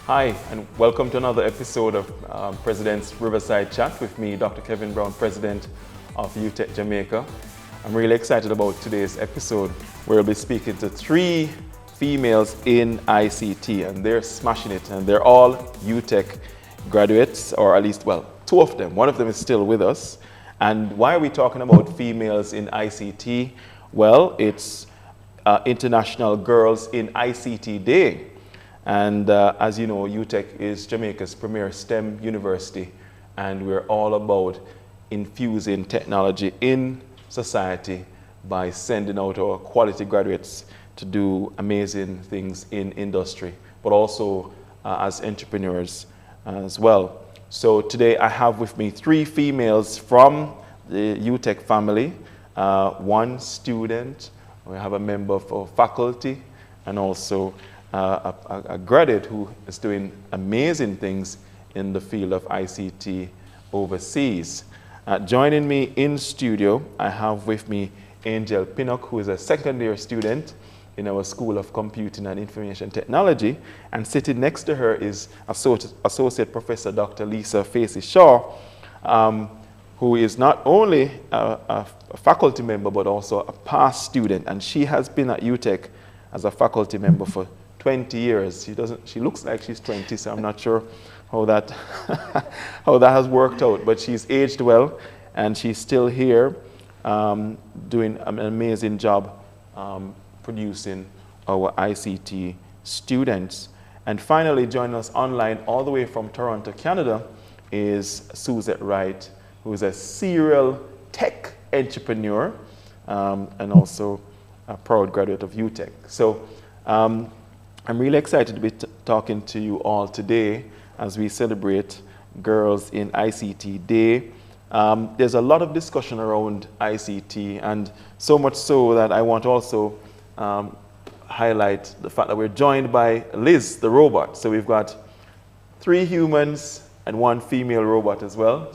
Hi, and welcome to another episode of President's Riverside Chat with me, Dr. Kevin Brown, President of UTech Jamaica. I'm really excited about today's episode where we'll be speaking to three females in ICT, and they're smashing it, and they're all UTech graduates, or at least, well, two of them. One of them is still with us. And why are we talking about females in ICT? Well, it's International Girls in ICT Day. And as you know, UTech is Jamaica's premier STEM university, and we're all about infusing technology in society by sending out our quality graduates to do amazing things in industry, but also as entrepreneurs as well. So today I have with me three females from the UTech family, one student, we have a member of faculty, and also a graduate who is doing amazing things in the field of ICT overseas. Joining me in studio, I have with me Angel Pinnock, who is a second year student in our School of Computing and Information Technology. And sitting next to her is Associate Professor Dr. Facey Shaw, who is not only a faculty member, but also a past student. And she has been at UTech as a faculty member for 20 years. She looks like she's 20, so I'm not sure how that has worked out, but she's aged well and she's still here doing an amazing job producing our ICT students. And finally, joining us online all the way from Toronto, Canada is Suzette Wright, who is a serial tech entrepreneur and also a proud graduate of UTech. So I'm really excited to be talking to you all today as we celebrate Girls in ICT Day. There's a lot of discussion around ICT, and so much so that I want to also highlight the fact that we're joined by Liz, the robot. So we've got three humans and one female robot as well.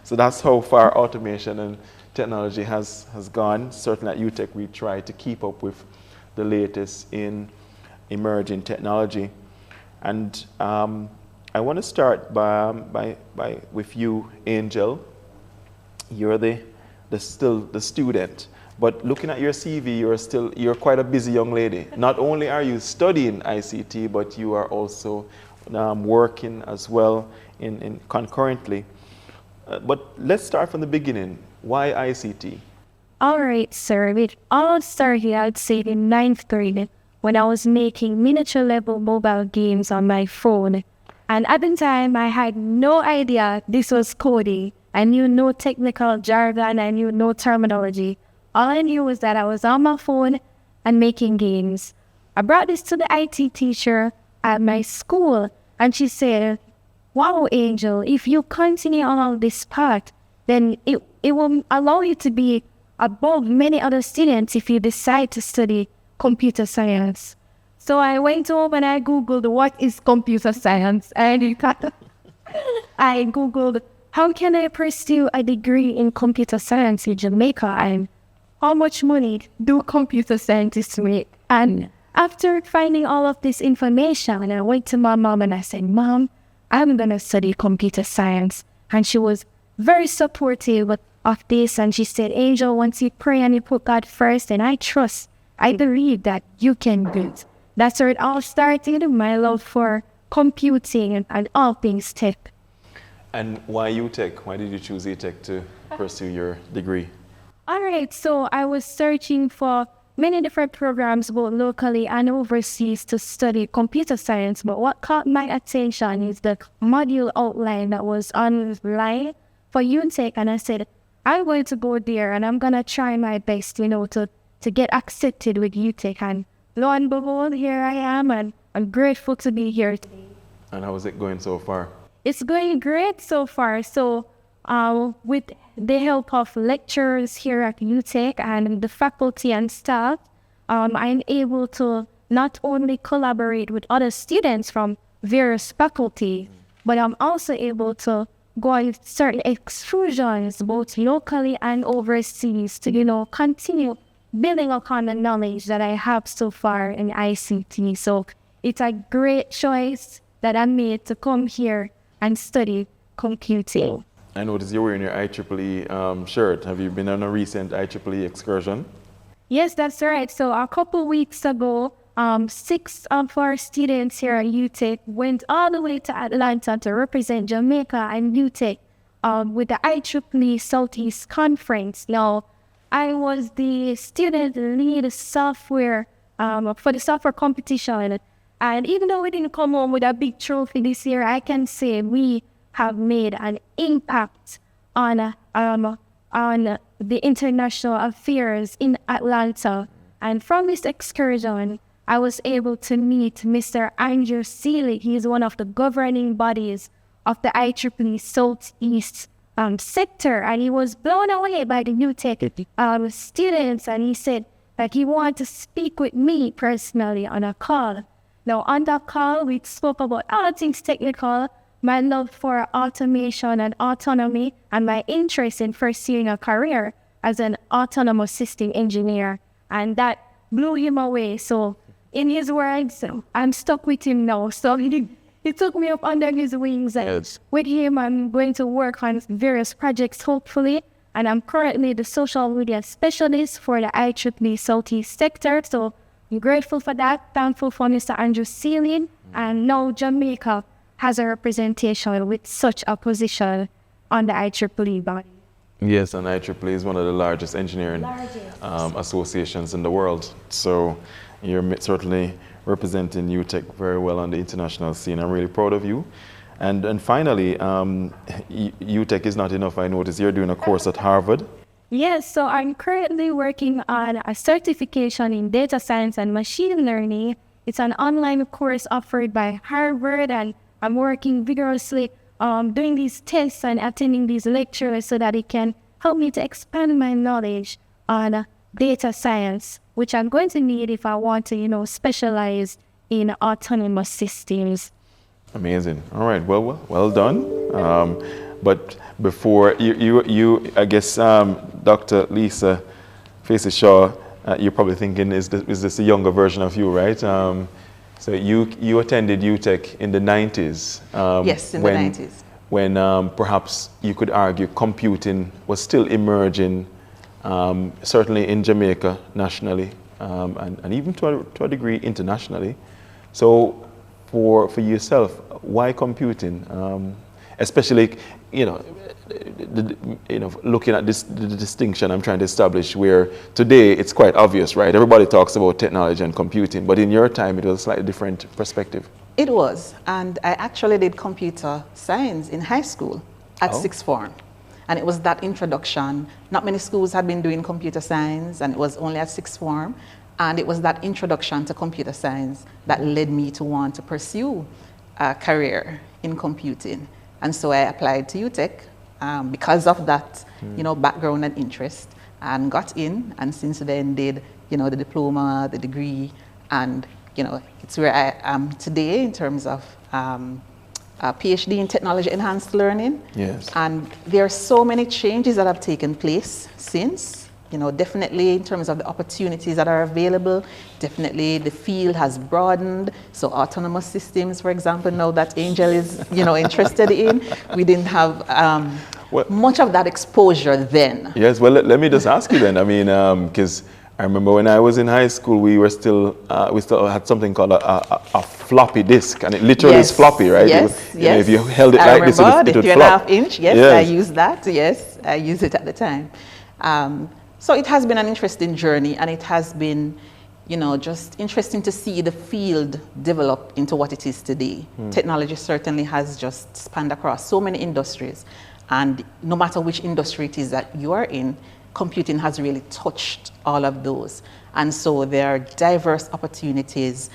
So that's how far automation and technology has gone. Certainly at UTech, we try to keep up with the latest in emerging technology. And I want to start with you, Angel. You're still the student, but looking at your CV, you're quite a busy young lady. Not only are you studying ICT, but you are also working as well in concurrently. But let's start from the beginning. Why ICT? All right, sir. It all started, I'd say, in ninth grade when I was making miniature level mobile games on my phone. And at the time, I had no idea this was coding. I knew no technical jargon. I knew no terminology. All I knew was that I was on my phone and making games. I brought this to the IT teacher at my school, and she said, "Wow, Angel, if you continue on this path, then it will allow you to be above many other students if you decide to study computer science." So I went home and I Googled what is computer science, and I Googled how can I pursue a degree in computer science in Jamaica, and how much money do computer scientists make? And after finding all of this information, I went to my mom and I said, "Mom, I'm gonna study computer science." And she was very supportive of this, and she said, "Angel, once you pray and you put God first, and I believe that you can do it." That's where it all started, my love for computing and all things tech. And why UTech? Why did you choose UTech to pursue your degree? All right, so I was searching for many different programs, both locally and overseas, to study computer science. But what caught my attention is the module outline that was online for UTech. And I said, I'm going to go there and I'm going to try my best, to get accepted with UTech. And lo and behold, here I am, and I'm grateful to be here today. And how is it going so far? It's going great so far. So with the help of lecturers here at UTech and the faculty and staff, I'm able to not only collaborate with other students from various faculty, but I'm also able to go on certain excursions, both locally and overseas, to, continue building upon the knowledge that I have so far in ICT. So it's a great choice that I made to come here and study computing. I noticed you're wearing your IEEE shirt. Have you been on a recent IEEE excursion? Yes, that's right. So a couple weeks ago, 6 of our students here at UTech went all the way to Atlanta to represent Jamaica and UTech with the IEEE Southeast Conference. Now, I was the student lead software for the software competition. And even though we didn't come home with a big trophy this year, I can say we have made an impact on the international affairs in Atlanta. And from this excursion, I was able to meet Mr. Angel Pinnock. He is one of the governing bodies of the IEEE Southeast sector, and he was blown away by the UTech students, and he said that he wanted to speak with me personally on a call. Now, on that call, we spoke about all things technical, my love for automation and autonomy, and my interest in pursuing a career as an autonomous system engineer, and that blew him away. So, in his words, I'm stuck with him now. So he took me up under his wings, and Yes. with him, I'm going to work on various projects, hopefully. And I'm currently the social media specialist for the IEEE Southeast sector. So I'm grateful for that, thankful for Mr. Andrew Sealing. And now Jamaica has a representation with such a position on the IEEE body. Yes, and IEEE is one of the largest engineering associations in the world. So you're certainly representing UTech very well on the international scene. I'm really proud of you. And finally, UTech is not enough. I noticed you're doing a course at Harvard. Yes, so I'm currently working on a certification in data science and machine learning. It's an online course offered by Harvard, and I'm working vigorously doing these tests and attending these lectures so that it can help me to expand my knowledge on data science, which I'm going to need if I want to, specialize in autonomous systems. Amazing. All right. Well done. But before you I guess Dr. Lisa Facey Shaw, you're probably thinking, is this a younger version of you, right? So you attended UTech in the 90s. Yes, in the 90s. When perhaps you could argue computing was still emerging, certainly in Jamaica nationally, and even to a degree internationally. So for yourself, why computing? Especially, looking at the distinction I'm trying to establish, where today it's quite obvious, right? Everybody talks about technology and computing, but in your time it was a slightly different perspective. It was, and I actually did computer science in high school at sixth form. And it was that introduction. Not many schools had been doing computer science, and it was only at sixth form. And it was that introduction to computer science that led me to want to pursue a career in computing. And so I applied to UTech because of that, background and interest, and got in. And since then, did the diploma, the degree, and it's where I am today in terms of a PhD in technology enhanced learning. Yes. And there are so many changes that have taken place since. Definitely in terms of the opportunities that are available, definitely the field has broadened. So autonomous systems, for example, now that Angel is, interested in, we didn't have much of that exposure then. Yes, well, let me just ask you then. I mean, because I remember when I was in high school, we still had something called a floppy disk, and it literally is floppy, right? Yes, yes. If you held it like this, it would flop. 3.5 inch, yes, I used that. Yes, I used it at the time. So it has been an interesting journey, and it has been, just interesting to see the field develop into what it is today. Technology certainly has just spanned across so many industries, and no matter which industry it is that you are in, computing has really touched all of those. And so there are diverse opportunities,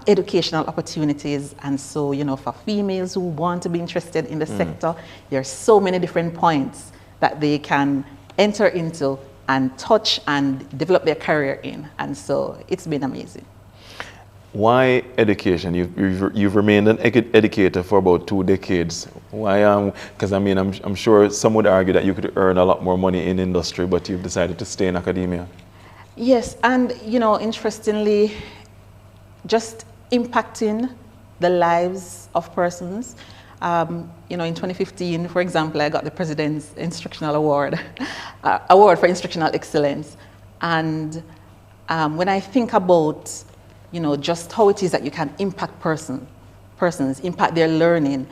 educational opportunities, and so, for females who want to be interested in the sector, there are so many different points that they can enter into and touch and develop their career in. And so it's been amazing. Why education? You've remained an educator for about 2 decades. Why? Because I'm sure some would argue that you could earn a lot more money in industry, but you've decided to stay in academia. Yes, and interestingly, just impacting the lives of persons. You know, in 2015, for example, I got the President's Instructional Award, Award for Instructional Excellence. And when I think about, you know, just how it is that you can impact persons, impact their learning,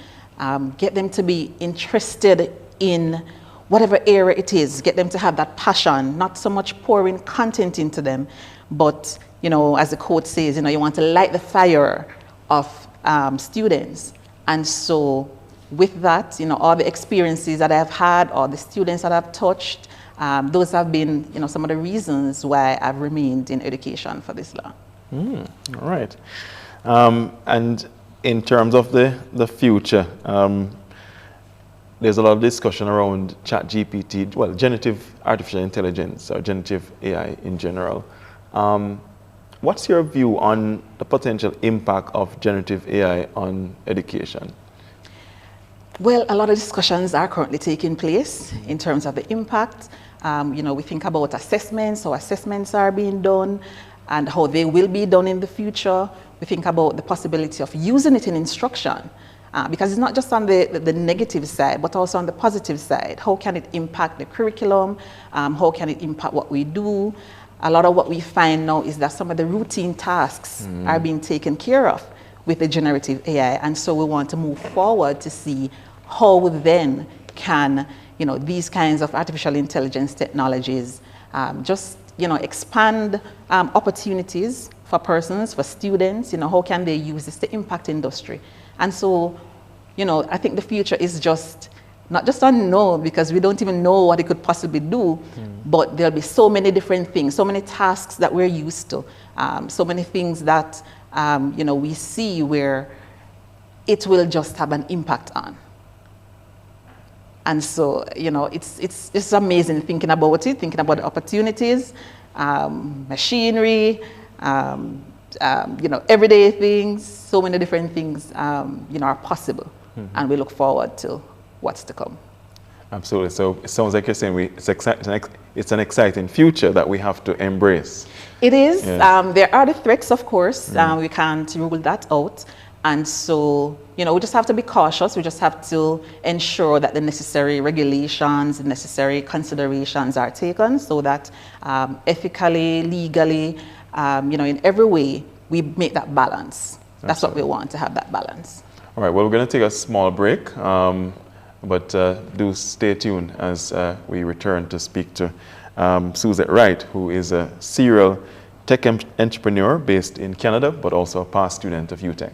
get them to be interested in whatever area it is, get them to have that passion, not so much pouring content into them, but, you know, as the quote says, you know, you want to light the fire of students. And so with that, you know, all the experiences that I've had, all the students that I've touched, those have been, you know, some of the reasons why I've remained in education for this long. All right. And in terms of the future, there's a lot of discussion around ChatGPT, well, generative artificial intelligence or generative AI in general. What's your view on the potential impact of generative AI on education? Well, a lot of discussions are currently taking place in terms of the impact. You know, we think about assessments, how assessments are being done and how they will be done in the future. We think about the possibility of using it in instruction because it's not just on the negative side, but also on the positive side. How can it impact the curriculum? How can it impact what we do? A lot of what we find now is that some of the routine tasks are being taken care of with the generative AI. And so we want to move forward to see how then can, you know, these kinds of artificial intelligence technologies just, you know, expand opportunities for persons, for students, you know, how can they use this to impact industry? And so, you know, I think the future is just not just unknown because we don't even know what it could possibly do, but there'll be so many different things, so many tasks that we're used to, so many things that, you know, we see where it will just have an impact on. And so, you know, it's amazing thinking about it, thinking about the opportunities, machinery, you know, everyday things, so many different things, you know, are possible. And we look forward to what's to come. Absolutely. So it sounds like you're saying it's an exciting future that we have to embrace. It is. Yeah. There are the threats, of course. We can't rule that out. And so, you know, we just have to be cautious. We just have to ensure that the necessary regulations, the necessary considerations are taken so that ethically, legally, you know, in every way, we make that balance. That's what we want, to have that balance. All right, well, we're going to take a small break, but do stay tuned as we return to speak to Suzette Wright, who is a serial tech entrepreneur based in Canada, but also a past student of UTech.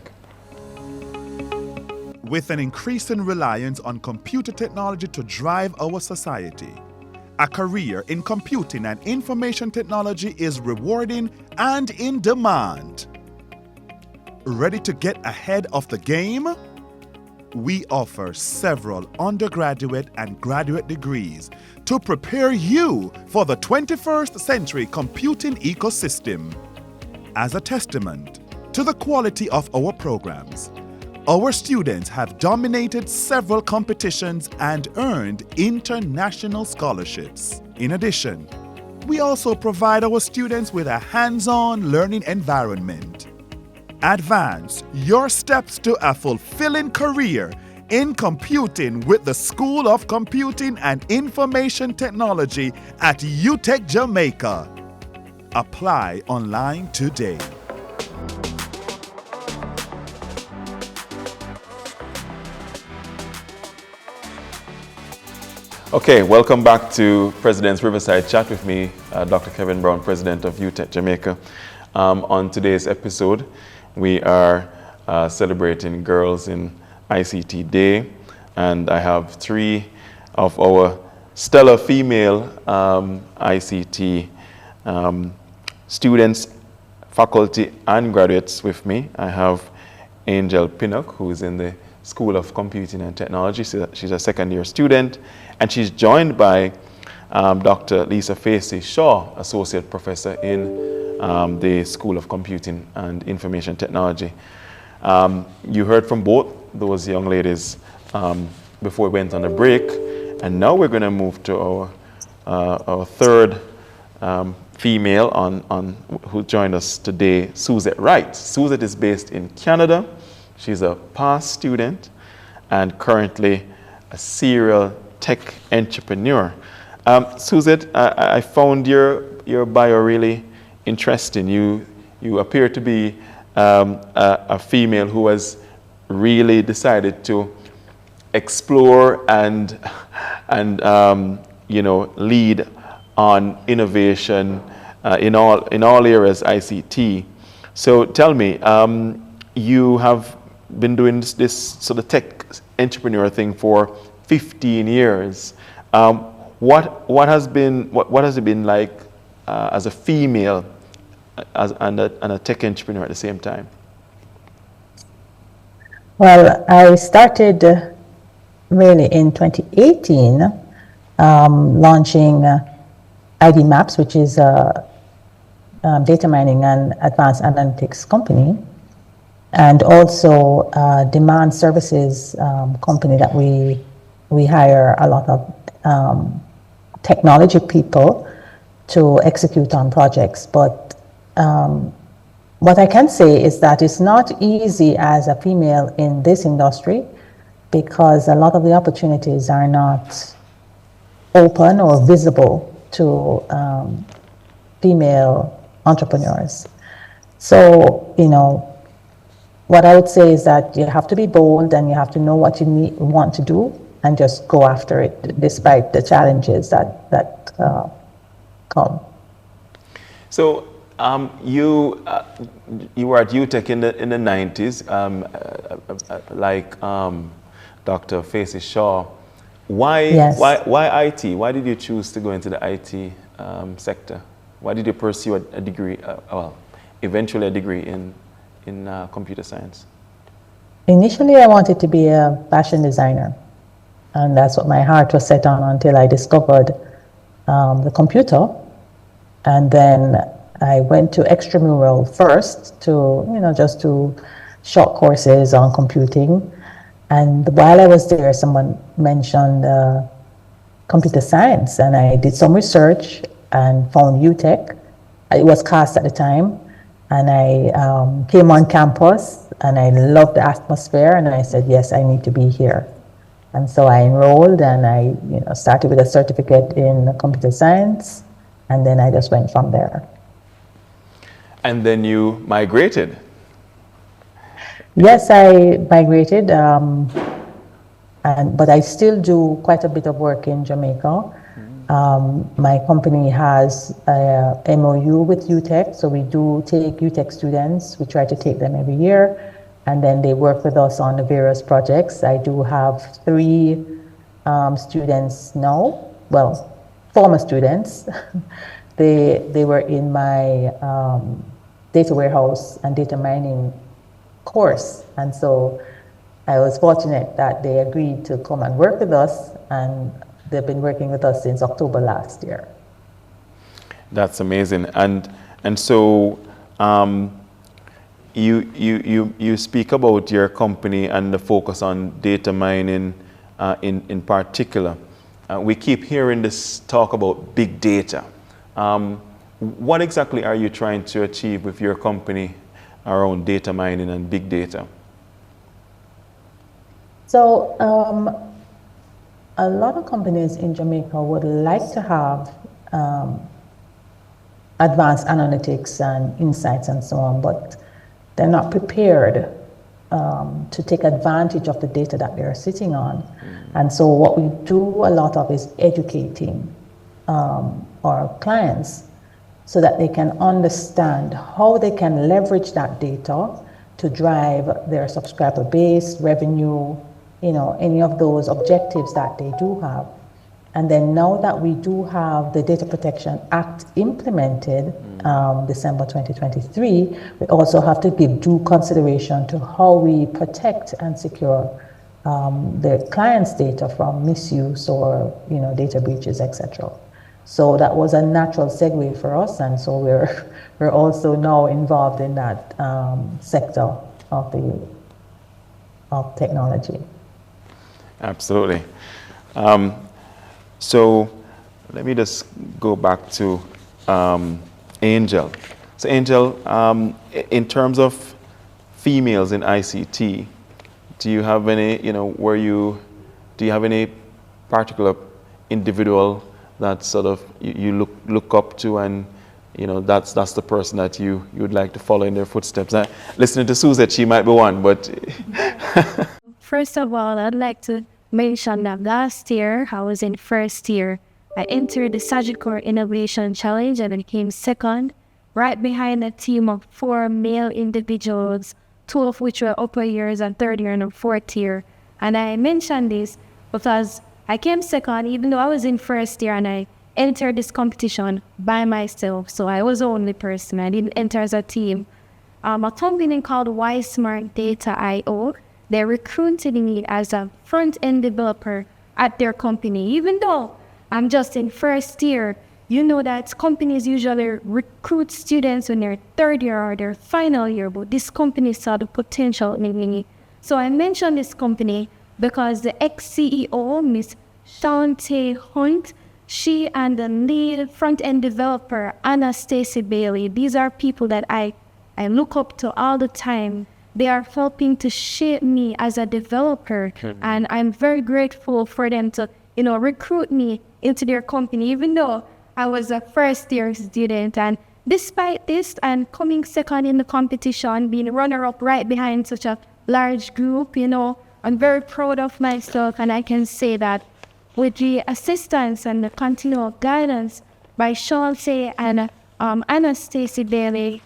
With an increasing reliance on computer technology to drive our society, a career in computing and information technology is rewarding and in demand. Ready to get ahead of the game? We offer several undergraduate and graduate degrees to prepare you for the 21st century computing ecosystem. As a testament to the quality of our programs, our students have dominated several competitions and earned international scholarships. In addition, we also provide our students with a hands-on learning environment. Advance your steps to a fulfilling career in computing with the School of Computing and Information Technology at UTech Jamaica. Apply online today. Okay, welcome back to President's Riverside Chat with me, Dr. Kevin Brown, President of UTech Jamaica. On today's episode, we are celebrating Girls in ICT Day, and I have three of our stellar female ICT students, faculty, and graduates with me. I have Angel Pinnock, who is in the School of Computing and Technology. She's a second-year student, and she's joined by Dr. Facey Shaw, Associate Professor in the School of Computing and Information Technology. You heard from both those young ladies before we went on a break, and now we're going to move to our third female who joined us today, Suzette Wright. Suzette is based in Canada. She's a past student and currently a serial tech entrepreneur. Suzette, I found your bio really interesting. You appear to be a female who has really decided to explore and lead on innovation in all areas ICT. So tell me, you have been doing this sort of tech entrepreneur thing for 15 years. What has it been like as a female and a tech entrepreneur at the same time? Well, I started really in 2018, launching ID Maps, which is a data mining and advanced analytics company, and also a demand services company that we hire a lot of technology people to execute on projects. But what I can say is that it's not easy as a female in this industry, because a lot of the opportunities are not open or visible to female entrepreneurs. So, what I would say is that you have to be bold and you have to know what you want to do and just go after it despite the challenges that come. So you were at UTech in the 90s, like Dr. Facey Shaw. Why IT? Why did you choose to go into the IT sector? Why did you pursue a degree, eventually a degree in computer science? Initially, I wanted to be a fashion designer, and that's what my heart was set on until I discovered the computer. And then I went to extramural first to, just to short courses on computing. And while I was there, someone mentioned computer science, and I did some research and found UTech. It was CAST at the time, and I came on campus, and I loved the atmosphere, and I said, yes, I need to be here. And so I enrolled, and I started with a certificate in computer science, and then I just went from there. And then you migrated. Yes, I migrated, but I still do quite a bit of work in Jamaica. My company has a MOU with UTech, so we do take UTech students. We try to take them every year, and then they work with us on the various projects. I do have 3 students now, well, former students. They were in my data warehouse and data mining course, and so I was fortunate that they agreed to come and work with us, and they've been working with us since October last year. That's amazing. And so you speak about your company and the focus on data mining in particular. We keep hearing this talk about big data. What exactly are you trying to achieve with your company around data mining and big data? So a lot of companies in Jamaica would like to have advanced analytics and insights and so on, but they're not prepared to take advantage of the data that they're sitting on. And so what we do a lot of is educating our clients so that they can understand how they can leverage that data to drive their subscriber base, revenue, any of those objectives that they do have. And then now that we do have the Data Protection Act implemented, December 2023, we also have to give due consideration to how we protect and secure the client's data from misuse or data breaches, etc. So that was a natural segue for us, and so we're also now involved in that sector of technology. Absolutely. So let me just go back to Angel. So Angel, in terms of females in ICT, do you have any, do you have any particular individual that sort of you look up to, and that's the person that you would like to follow in their footsteps? Listening to Suzette, she might be one, but First of all, I'd like to mention that last year, I was in first year. I entered the Sagicor Innovation Challenge and I came second, right behind a team of 4 male individuals, 2 of which were upper years and third year and fourth year. And I mentioned this because I came second, even though I was in first year, and I entered this competition by myself. So I was the only person. I didn't enter as a team. A company called Y-Smart Data IO, they recruited me as a front-end developer at their company. Even though I'm just in first year, you know that companies usually recruit students when they're third year or their final year, but this company saw the potential in me. So I mentioned this company because the ex-CEO, Miss Shante Hunt, she and the lead front-end developer, Anna Stacy Bailey, these are people that I look up to all the time. They are helping to shape me as a developer, and I'm very grateful for them to, recruit me into their company, even though I was a first-year student. And despite this, and coming second in the competition, being runner-up right behind such a large group, I'm very proud of myself, and I can say that with the assistance and the continual guidance by Shante and Anna Stacy Bailey,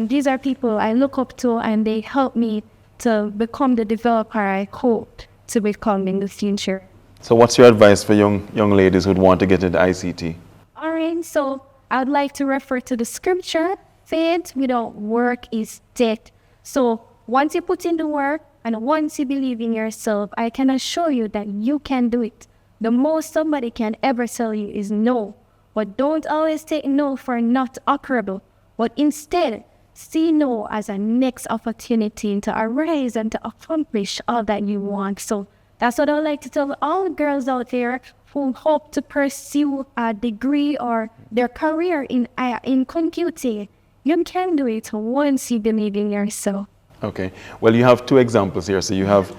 these are people I look up to, and they help me to become the developer I hope to become in the future. So what's your advice for young ladies who'd want to get into ICT? All right, so I'd like to refer to the scripture, faith without work is dead. So once you put in the work and once you believe in yourself, I can assure you that you can do it. The most somebody can ever tell you is no, but don't always take no for not operable, but instead see no as a next opportunity to arise and to accomplish all that you want. So that's what I'd like to tell all the girls out there who hope to pursue a degree or their career in computing. You can do it once you believe in yourself. Okay. Well, you have 2 examples here. So you have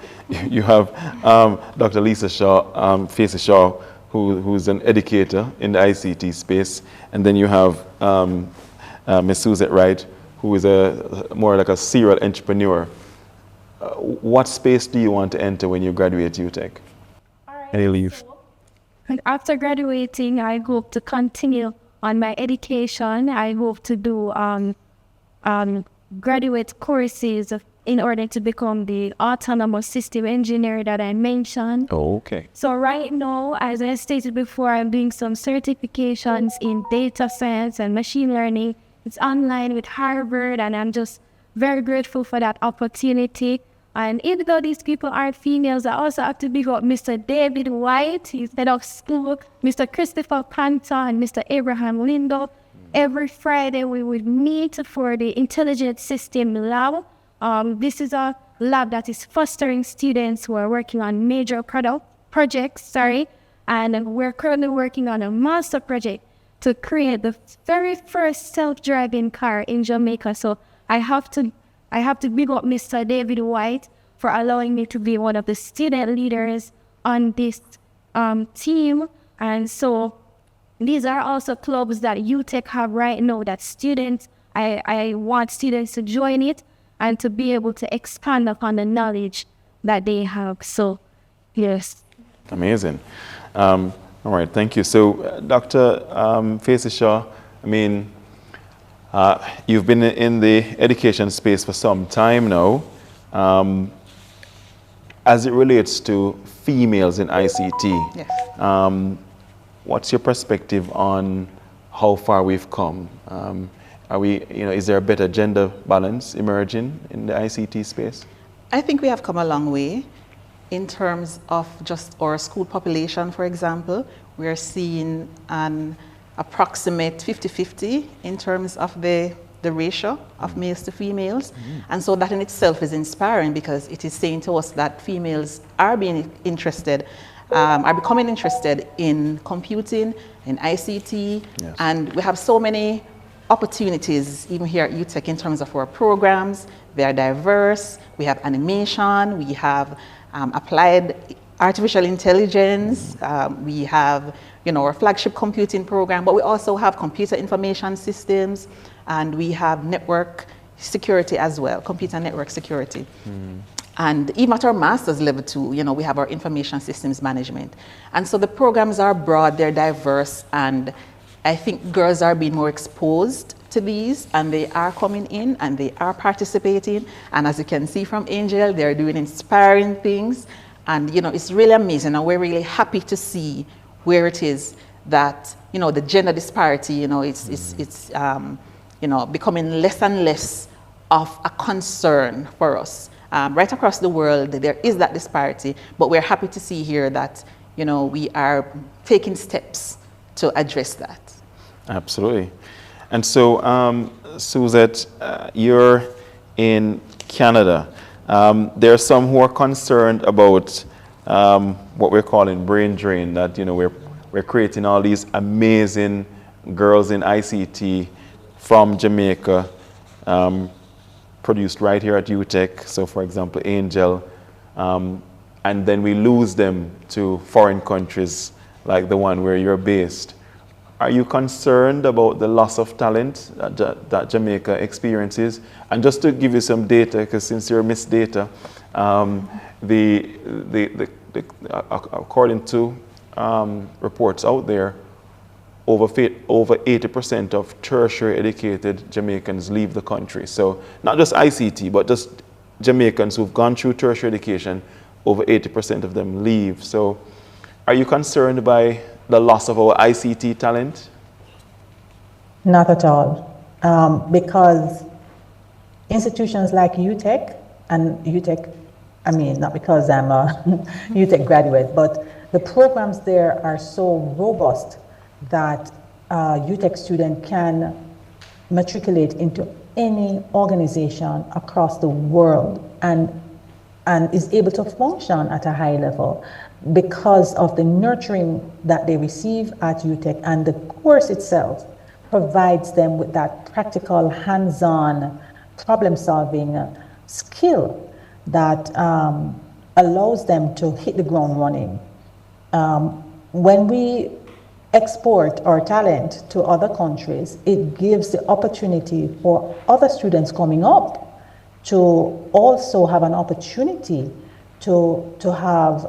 Dr. Lisa Shaw, Facey Shaw, who's an educator in the ICT space, and then you have Ms. Suzette Wright, who is more like a serial entrepreneur. What space do you want to enter when you graduate UTech? Any leave? And after graduating, I hope to continue on my education. I hope to do graduate courses in order to become the autonomous system engineer that I mentioned. Oh, okay. So right now, as I stated before, I'm doing some certifications in data science and machine learning. It's online with Harvard, and I'm just very grateful for that opportunity. And even though these people aren't females, I also have to big up Mr. David White, he's head of school, Mr. Christopher Panta, and Mr. Abraham Lindo. Every Friday we would meet for the Intelligent System Lab. This is a lab that is fostering students who are working on major projects, and we're currently working on a master project to create the very first self-driving car in Jamaica. So I have to big up Mr. David White for allowing me to be one of the student leaders on this team. And so these are also clubs that UTech have right now that students, I want students to join it and to be able to expand upon the knowledge that they have. So, yes. Amazing. All right, thank you. So, Dr. Facey Shaw, you've been in the education space for some time now. As it relates to females in ICT, Yes. What's your perspective on how far we've come? Is there a better gender balance emerging in the ICT space? I think we have come a long way in terms of just our school population, for example. We are seeing an approximate 50-50 in terms of the ratio of males to females. And so that in itself is inspiring because it is saying to us that females are being interested, are becoming interested in computing, in ICT, Yes. and we have so many opportunities even here at UTech in terms of our programs. They are diverse. We have animation, we have applied artificial intelligence, we have our flagship computing program, but we also have computer information systems, and we have network security as well, computer network security. And even at our master's level too, we have our information systems management. And so the programs are broad, they're diverse, and I think girls are being more exposed to these, and they are coming in and they are participating. And as you can see from Angel, they're doing inspiring things. And it's really amazing, and we're really happy to see where it is that the gender disparity, it's becoming less and less of a concern for us. Right across the world, there is that disparity, but we're happy to see here that we are taking steps to address that. Absolutely. And so, Suzette, you're in Canada. There are some who are concerned about what we're calling brain drain, that we're creating all these amazing girls in ICT from Jamaica, produced right here at UTech. So for example, Angel, and then we lose them to foreign countries like the one where you're based. Are you concerned about the loss of talent that Jamaica experiences? And just to give you some data, because since you're Miss Data, according to reports out there, over 80% of tertiary educated Jamaicans leave the country. So not just ICT, but just Jamaicans who've gone through tertiary education, over 80% of them leave. So are you concerned by the loss of our ICT talent? Not at all, because institutions like UTech, and UTech, not because I'm a UTech graduate, but the programs there are so robust that a UTech student can matriculate into any organization across the world and is able to function at a high level because of the nurturing that they receive at UTech, and the course itself provides them with that practical, hands-on problem-solving skill that allows them to hit the ground running. When we export our talent to other countries, it gives the opportunity for other students coming up to also have an opportunity to have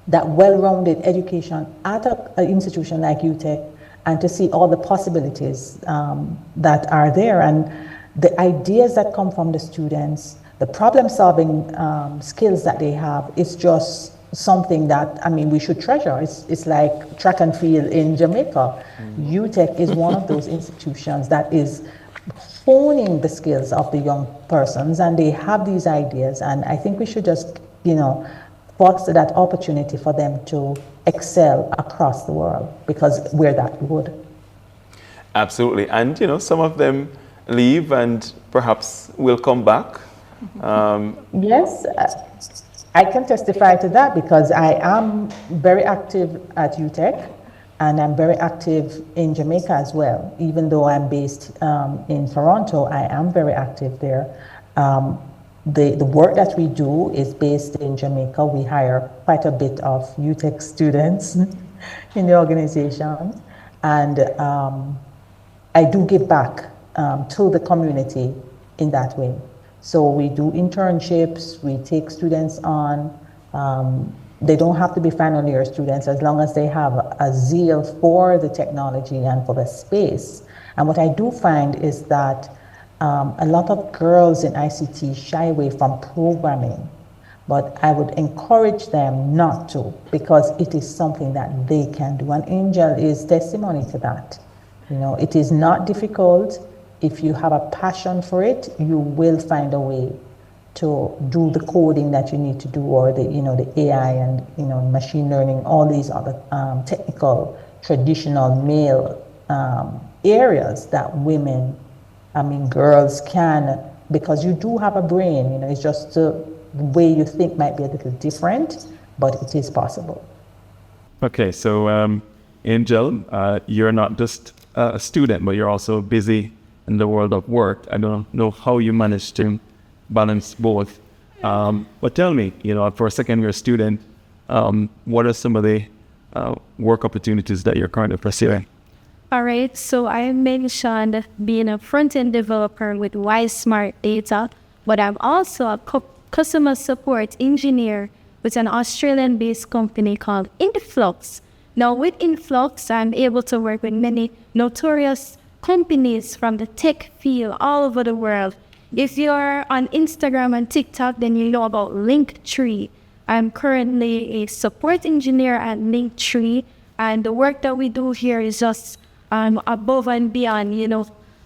that well-rounded education at an institution like UTech, and to see all the possibilities that are there, and the ideas that come from the students, the problem-solving skills that they have, is just something that, we should treasure. It's like track and field in Jamaica. UTech is one of those institutions that is honing the skills of the young persons, and they have these ideas, and I think we should just, foster that opportunity for them to excel across the world, because we're that good. Absolutely. And, some of them leave and perhaps will come back. Yes, I can testify to that, because I am very active at UTech, and I'm very active in Jamaica as well. Even though I'm based in Toronto, I am very active there. The work that we do is based in Jamaica. We hire quite a bit of UTech students in the organization, and I do give back to the community in that way. So we do internships, we take students on. They don't have to be final year students, as long as they have a zeal for the technology and for the space. And what I do find is that a lot of girls in ICT shy away from programming, but I would encourage them not to, because it is something that they can do. And Angel is testimony to that. It is not difficult. If you have a passion for it, you will find a way to do the coding that you need to do, or the AI and machine learning, all these other technical, traditional male areas that women, girls can, because you do have a brain. It's just the way you think might be a little different, but it is possible. Okay, so Angel, you're not just a student, but you're also busy in the world of work. I don't know how you manage to balance both. But tell me, for a second-year student, what are some of the work opportunities that you're currently pursuing? All right, so I mentioned being a front-end developer with Smart Data, but I'm also a customer support engineer with an Australian-based company called Influx. Now, with Influx, I'm able to work with many notorious companies from the tech field all over the world. If you're on Instagram and TikTok, then you know about Linktree. I'm currently a support engineer at Linktree, and the work that we do here is just above and beyond,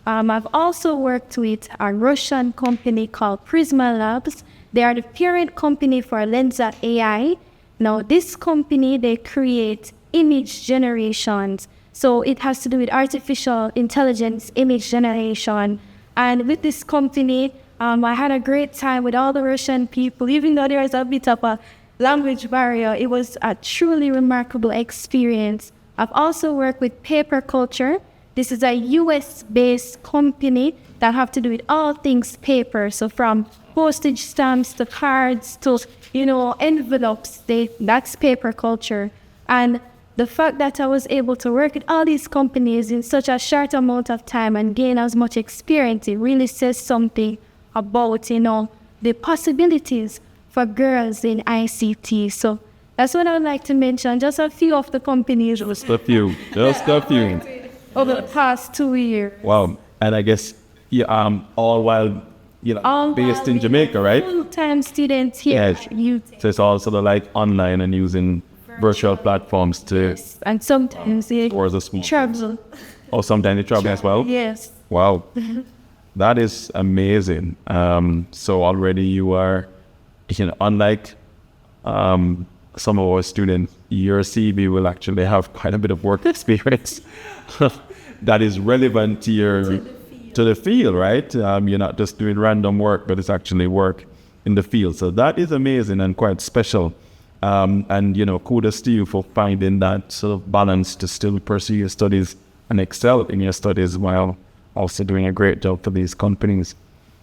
I've also worked with a Russian company called Prisma Labs. They are the parent company for Lensa AI. Now, this company, they create image generations. So it has to do with artificial intelligence image generation. And with this company, I had a great time with all the Russian people. Even though there was a bit of a language barrier, it was a truly remarkable experience. I've also worked with Paper Culture. This is a US-based company that have to do with all things paper. So from postage stamps to cards to, envelopes, that's Paper Culture. And the fact that I was able to work with all these companies in such a short amount of time and gain as much experience, it really says something about, the possibilities for girls in ICT. So that's what I would like to mention, just a few of the companies. Just a few. Over the past 2 years. Wow. And I guess, all while, based in Jamaica, right? Full-time students here at UTech. So it's all sort of like online and using virtual platforms to... Yes. And sometimes they travel. Oh, sometimes they travel as well? Yes. Wow. That is amazing. So already you are, unlike some of our students, your CV will actually have quite a bit of work experience that is relevant to the field, right? You're not just doing random work, but it's actually work in the field. So that is amazing and quite special. And kudos to you for finding that sort of balance to still pursue your studies and excel in your studies while also doing a great job for these companies.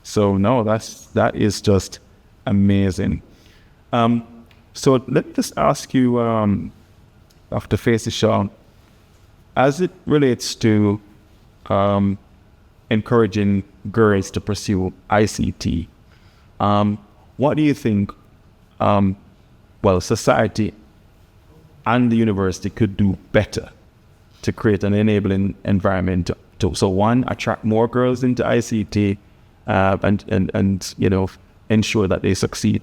So no, that is just amazing. So let's just ask you, Dr. Facey Shaw, as it relates to encouraging girls to pursue ICT, what do you think society and the university could do better to create an enabling environment to one, attract more girls into ICT and ensure that they succeed?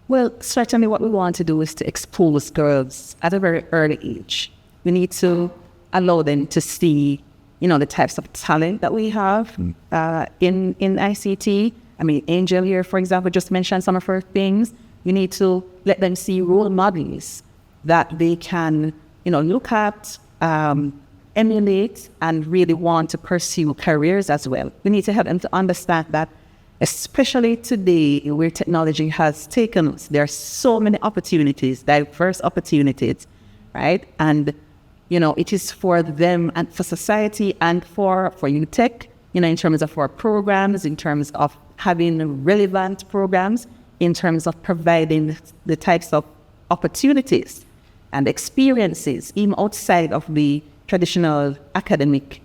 Well, certainly what we want to do is to expose girls at a very early age. We need to allow them to see, the types of talent that we have in ICT. I mean, Angel here, for example, just mentioned some of her things. You need to let them see role models that they can, look at, emulate, and really want to pursue careers as well. We need to help them to understand that, especially today where technology has taken us, there are so many opportunities, diverse opportunities, right? And, it is for them and for society and for UTech, in terms of our programs, in terms of having relevant programs, in terms of providing the types of opportunities and experiences, even outside of the traditional academic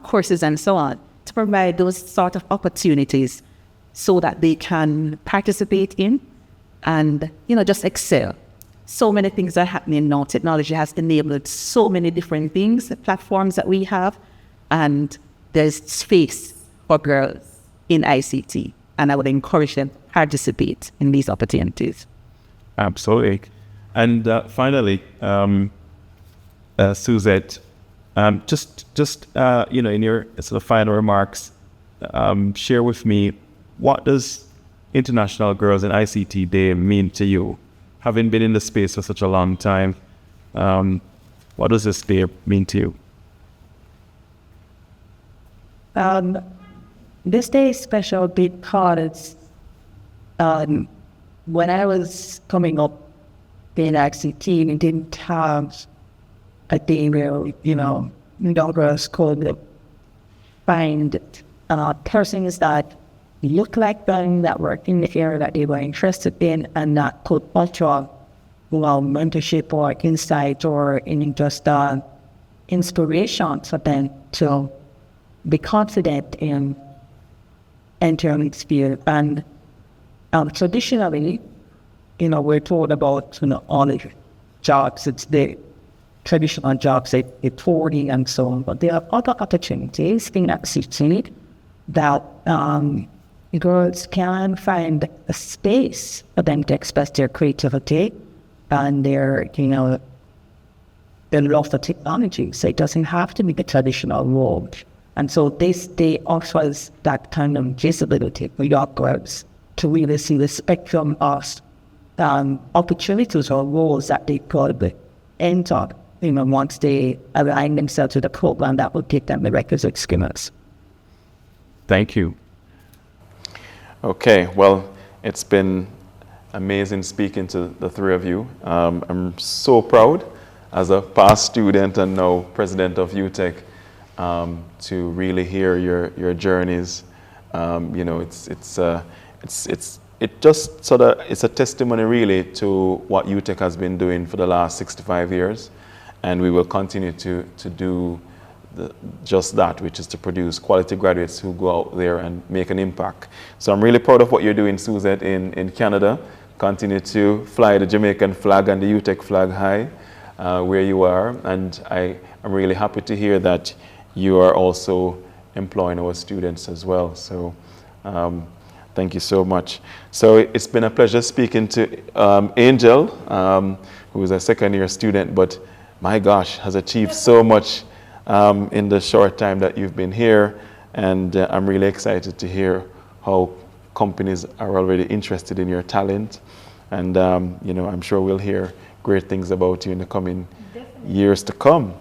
courses and so on, to provide those sort of opportunities so that they can participate in and, just excel. So many things are happening now. Technology has enabled so many different things, the platforms that we have, and there's space for girls in ICT. And I would encourage them to participate in these opportunities. Absolutely. And finally, Suzette, just in your sort of final remarks, share with me, what does International Girls in ICT Day mean to you? Having been in the space for such a long time, what does this day mean to you? This day is special because when I was coming up in ICT, we didn't have a day where, young girls could find persons that look like them, that work in the area that they were interested in, and that could offer mentorship or insight or any just inspiration for them to be confident in entering this field. And traditionally, we're told about all the jobs, it's the traditional jobs, like 40 and so on, but there are other opportunities in that city that girls can find a space for them to express their creativity and their love for technology. So it doesn't have to be the traditional role. And so this day offers that kind of visibility for young girls to really see the spectrum of opportunities or roles that they could enter, once they align themselves with a program that will give them the requisite skills. Thank you. Okay, well, it's been amazing speaking to the three of you. I'm so proud as a past student and now president of UTech to really hear your journeys. It's a testimony really to what UTech has been doing for the last 65 years, and we will continue to do just that, which is to produce quality graduates who go out there and make an impact. So I'm really proud of what you're doing, Suzette, in Canada. Continue to fly the Jamaican flag and the UTech flag high where you are, and I'm really happy to hear that you are also employing our students as well. So thank you so much. So it's been a pleasure speaking to Angel, who is a second-year student, but my gosh, has achieved so much in the short time that you've been here, and I'm really excited to hear how companies are already interested in your talent, and I'm sure we'll hear great things about you in the coming years to come.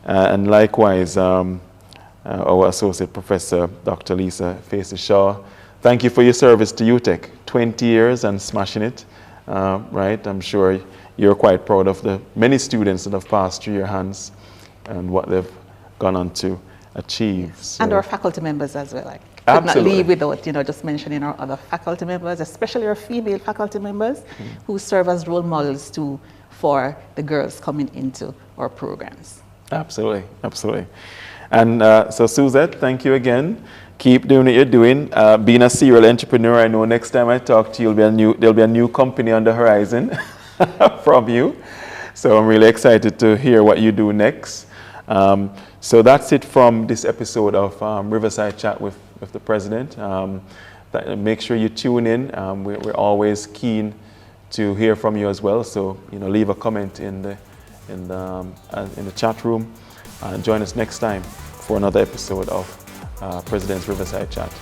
And likewise, our Associate Professor, Dr. Lisa Facey Shaw, thank you for your service to UTech, 20 years and smashing it, right? I'm sure you're quite proud of the many students that have passed through your hands and what they've gone on to achieve. So. And our faculty members as well. I could not leave without, just mentioning our other faculty members, especially our female faculty members who serve as role models too for the girls coming into our programs. Absolutely, absolutely. And so Suzette, thank you again. Keep doing what you're doing. Being a serial entrepreneur, I know next time I talk to you, there'll be a new company on the horizon from you. So I'm really excited to hear what you do next. So that's it from this episode of Riverside Chat with the President. Make sure you tune in. We're always keen to hear from you as well. So leave a comment in the chat room. Join us next time for another episode of President's Riverside Chat.